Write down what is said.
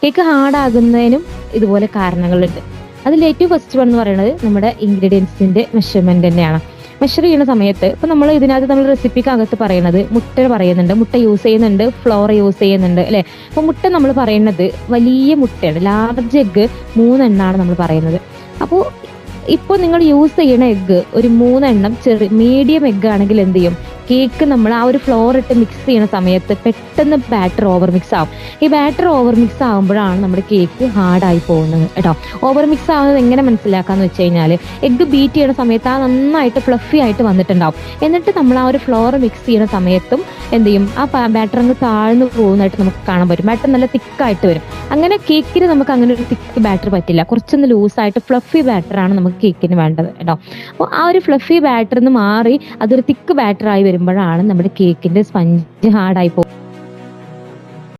Cake ഹാർഡാകുന്നതിനും ഇതുപോലെ കാരണങ്ങളുണ്ട്. അതിൽ ഏറ്റവും ഫസ്റ്റ് വൺ എന്ന് പറയുന്നത് നമ്മുടെ ഇൻഗ്രീഡിയൻസിന്റെ മെഷർമെന്റ് തന്നെയാണ്. മെഷർ ചെയ്യുന്ന സമയത്ത് ഇപ്പൊ നമ്മൾ ഇതിനകത്ത് നമ്മൾ റെസിപ്പിക്കകത്ത് പറയുന്നത് മുട്ട പറയുന്നുണ്ട്, മുട്ട യൂസ് ചെയ്യുന്നുണ്ട്, ഫ്ലോർ യൂസ് ചെയ്യുന്നുണ്ട് അല്ലെ. അപ്പൊ മുട്ട നമ്മൾ പറയുന്നത് വലിയ മുട്ടയാണ്, ലാർജ് എഗ്ഗ് 3 എണ്ണമാണ് നമ്മൾ പറയുന്നത്. അപ്പോൾ ഇപ്പോൾ നിങ്ങൾ യൂസ് ചെയ്യുന്ന എഗ്ഗ് ഒരു 3 എണ്ണം മീഡിയം എഗ്ഗ് ആണെങ്കിൽ എന്ത് ചെയ്യും, കേക്ക് നമ്മൾ ആ ഒരു ഫ്ലോർ ഇട്ട് മിക്സ് ചെയ്യുന്ന സമയത്ത് പെട്ടെന്ന് ബാറ്റർ ഓവർ മിക്സ് ആവും. ഈ ബാറ്റർ ഓവർ മിക്സ് ആകുമ്പോഴാണ് നമ്മുടെ കേക്ക് ഹാർഡായി പോകുന്നത് കേട്ടോ. ഓവർ മിക്സ് ആവുന്നത് എങ്ങനെ മനസ്സിലാക്കാന്ന് വെച്ച് കഴിഞ്ഞാൽ, എഗ്ഗ് ബീറ്റ് ചെയ്യുന്ന സമയത്ത് ആ നന്നായിട്ട് ഫ്ലഫി ആയിട്ട് വന്നിട്ടുണ്ടാവും. എന്നിട്ട് നമ്മൾ ആ ഒരു ഫ്ലോർ മിക്സ് ചെയ്യുന്ന സമയത്തും എന്ത് ചെയ്യും, ആ ബാറ്റർ അങ്ങ് താഴ്ന്നു പോകുന്നതായിട്ട് നമുക്ക് കാണാൻ പറ്റും. ബാറ്റർ നല്ല തിക്കായിട്ട് വരും. അങ്ങനെ കേക്കിന് നമുക്ക് അങ്ങനെ ഒരു തിക്ക് ബാറ്റർ പറ്റില്ല. കുറച്ചൊന്ന് ലൂസായിട്ട് ഫ്ലഫി ബാറ്ററാണ് നമുക്ക് കേക്കിന് വേണ്ടത് കേട്ടോ. അപ്പോൾ ആ ഒരു ഫ്ലഫി ബാറ്ററിന്ന് മാറി അതൊരു തിക്ക് ബാറ്ററായി വരുമ്പോഴാണ് നമ്മുടെ കേക്കിന്റെ സ്പഞ്ച് ഹാർഡായി പോകും.